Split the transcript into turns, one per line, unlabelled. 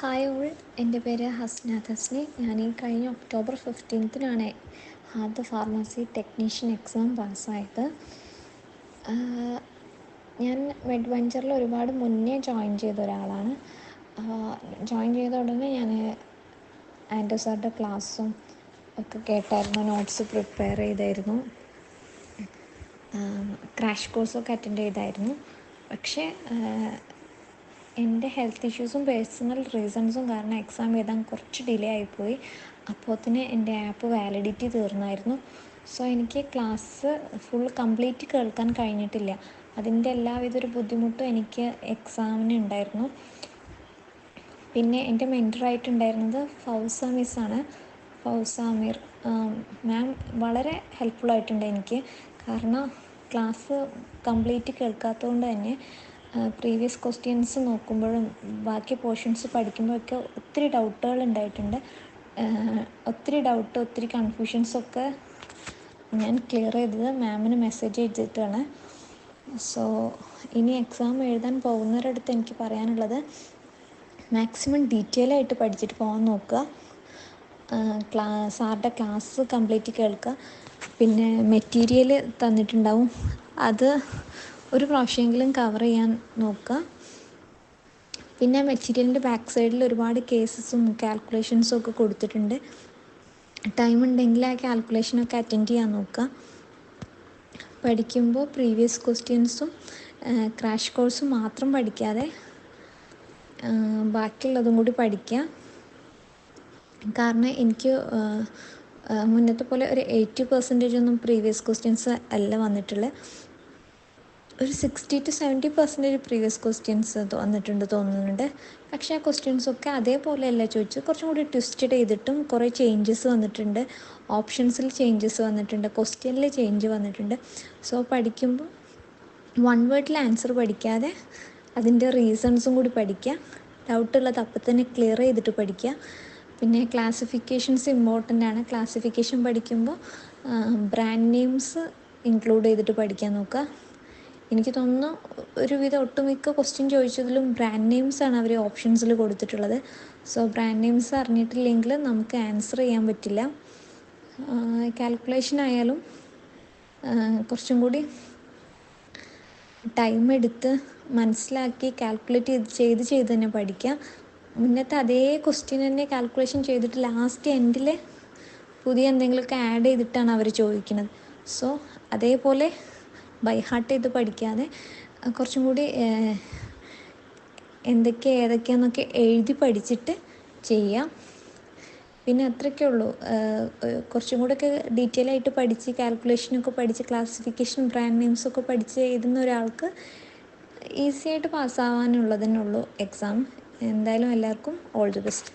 Hi all, എൻ്റെ പേര് ഹസ്നി. ഞാൻ ഈ കഴിഞ്ഞ ഒക്ടോബർ 15-നാണ് ഹാദ് ഫാർമസി ടെക്നീഷ്യൻ എക്സാം പാസ്സായത്. ഞാൻ മെഡ്വെഞ്ചറിൽ ഒരുപാട് മുന്നേ ജോയിൻ ചെയ്ത ഒരാളാണ്. ജോയിൻ ചെയ്ത ഉടനെ ഞാൻ ആൻഡ്രൂ സാറിൻ്റെ ക്ലാസ്സും ഒക്കെ കേട്ടായിരുന്നു, നോട്ട്സ് പ്രിപ്പയർ ചെയ്തായിരുന്നു, ക്രാഷ് കോഴ്സൊക്കെ അറ്റൻഡ് ചെയ്തായിരുന്നു. പക്ഷേ എൻ്റെ ഹെൽത്ത് ഇഷ്യൂസും പേഴ്സണൽ റീസൺസും കാരണം എക്സാം എഴുതാൻ കുറച്ച് ഡിലേ ആയിപ്പോയി. അപ്പോഴത്തേന് എൻ്റെ ആപ്പ് വാലിഡിറ്റി തീർന്നായിരുന്നു. സോ എനിക്ക് ക്ലാസ് ഫുൾ കംപ്ലീറ്റ് കേൾക്കാൻ കഴിഞ്ഞിട്ടില്ല. അതിൻ്റെ എല്ലാവിധ ഒരു ബുദ്ധിമുട്ടും എനിക്ക് എക്സാമിന് ഉണ്ടായിരുന്നു. പിന്നെ എൻ്റെ മെൻറ്ററായിട്ടുണ്ടായിരുന്നത് ഫൗസ മിസ്സാണ്, ഫൗസ അമീർ മാം. വളരെ ഹെൽപ്ഫുള്ളായിട്ടുണ്ട് എനിക്ക്. കാരണം ക്ലാസ് കംപ്ലീറ്റ് കേൾക്കാത്തതുകൊണ്ട് തന്നെ പ്രീവിയസ് ക്വസ്റ്റ്യൻസ് നോക്കുമ്പോഴും ബാക്കി പോർഷൻസ് പഠിക്കുമ്പോഴൊക്കെ ഒത്തിരി ഡൗട്ടുകൾ ഉണ്ടായിട്ടുണ്ട്. ഒത്തിരി കൺഫ്യൂഷൻസൊക്കെ ഞാൻ ക്ലിയർ ചെയ്തത് മാമിന് മെസ്സേജ് ചെയ്തിട്ടാണ്. സോ ഇനി എക്സാം എഴുതാൻ പോകുന്നവരടുത്ത് എനിക്ക് പറയാനുള്ളത്, മാക്സിമം ഡീറ്റെയിൽ ആയിട്ട് പഠിച്ചിട്ട് പോകാൻ നോക്കുക. സാറിൻ്റെ ക്ലാസ് കംപ്ലീറ്റ് കേൾക്കുക. പിന്നെ മെറ്റീരിയൽ തന്നിട്ടുണ്ടാവും, അത് ഒരു പ്രാവശ്യമെങ്കിലും കവർ ചെയ്യാൻ നോക്കുക. പിന്നെ മെറ്റീരിയലിൻ്റെ ബാക്ക് സൈഡിൽ ഒരുപാട് കേസസും കാൽക്കുലേഷൻസും ഒക്കെ കൊടുത്തിട്ടുണ്ട്. ടൈം ഉണ്ടെങ്കിൽ ആ കാൽക്കുലേഷനൊക്കെ അറ്റൻഡ് ചെയ്യാൻ നോക്കുക. പഠിക്കുമ്പോൾ പ്രീവിയസ് ക്വസ്റ്റ്യൻസും ക്രാഷ് കോഴ്സും മാത്രം പഠിക്കാതെ ബാക്കിയുള്ളതും കൂടി പഠിക്കുക. കാരണം എനിക്ക് മുന്നത്തെ പോലെ ഒരു 80% ഒന്നും പ്രീവിയസ് ക്വസ്റ്റ്യൻസ് അല്ല വന്നിട്ടുള്ളത്. ഒരു 60-70% പ്രീവിയസ് ക്വസ്റ്റ്യൻസ് വന്നിട്ടുണ്ട് തോന്നുന്നുണ്ട്. പക്ഷേ ആ ക്വസ്റ്റ്യൻസൊക്കെ അതേപോലെയല്ല ചോദിച്ചത്, കുറച്ചും കൂടി ട്വിസ്റ്റഡ് ചെയ്തിട്ടും കുറേ ചേഞ്ചസ് വന്നിട്ടുണ്ട്. ഓപ്ഷൻസിൽ ചേഞ്ചസ് വന്നിട്ടുണ്ട്, ക്വസ്റ്റ്യനിൽ ചേഞ്ച് വന്നിട്ടുണ്ട്. സോ പഠിക്കുമ്പോൾ വൺ വേർഡിൽ ആൻസർ പഠിക്കാതെ അതിൻ്റെ റീസൺസും കൂടി പഠിക്കുക. ഡൗട്ടുള്ളത് അപ്പം തന്നെ ക്ലിയർ ചെയ്തിട്ട് പഠിക്കുക. പിന്നെ ക്ലാസിഫിക്കേഷൻസ് ഇമ്പോർട്ടൻ്റ് ആണ്. ക്ലാസിഫിക്കേഷൻ പഠിക്കുമ്പോൾ ബ്രാൻഡ് നെയിംസ് ഇൻക്ലൂഡ് ചെയ്തിട്ട് പഠിക്കാൻ നോക്കുക. എനിക്ക് തോന്നുന്നു ഒരുവിധം ഒട്ടുമിക്ക ക്വസ്റ്റ്യൻ ചോദിച്ചതിലും ബ്രാൻഡ് നെയിംസാണ് അവർ ഓപ്ഷൻസിൽ കൊടുത്തിട്ടുള്ളത്. സോ ബ്രാൻഡ് നെയിംസ് അറിഞ്ഞിട്ടില്ലെങ്കിൽ നമുക്ക് ആൻസർ ചെയ്യാൻ പറ്റില്ല. കാൽക്കുലേഷൻ ആയാലും കുറച്ചും കൂടി ടൈം എടുത്ത് മനസ്സിലാക്കി കാൽക്കുലേറ്റ് ചെയ്ത് തന്നെ പഠിക്കാം. മുന്നത്തെ അതേ ക്വസ്റ്റ്യൻ തന്നെ കാൽക്കുലേഷൻ ചെയ്തിട്ട് ലാസ്റ്റ് എൻഡിൽ പുതിയ എന്തെങ്കിലുമൊക്കെ ആഡ് ചെയ്തിട്ടാണ് അവർ ചോദിക്കുന്നത്. സോ അതേപോലെ ബൈ ഹാർട്ട് ചെയ്ത് പഠിക്കാതെ കുറച്ചും കൂടി ഏതൊക്കെയാണെന്നൊക്കെ എഴുതി പഠിച്ചിട്ട് ചെയ്യാം. പിന്നെ അത്രയൊക്കെ ഉള്ളൂ. കുറച്ചും കൂടെയൊക്കെ ഡീറ്റെയിൽ ആയിട്ട് പഠിച്ച് കാൽക്കുലേഷനൊക്കെ പഠിച്ച് ക്ലാസിഫിക്കേഷൻ ബ്രാൻഡ് നെയിംസൊക്കെ പഠിച്ച് എഴുതുന്ന ഒരാൾക്ക് ഈസി ആയിട്ട് പാസ്സാവാനുള്ളതന്നെ ഉള്ളൂ എക്സാം. എന്തായാലും എല്ലാവർക്കും ഓൾ ദി ബെസ്റ്റ്.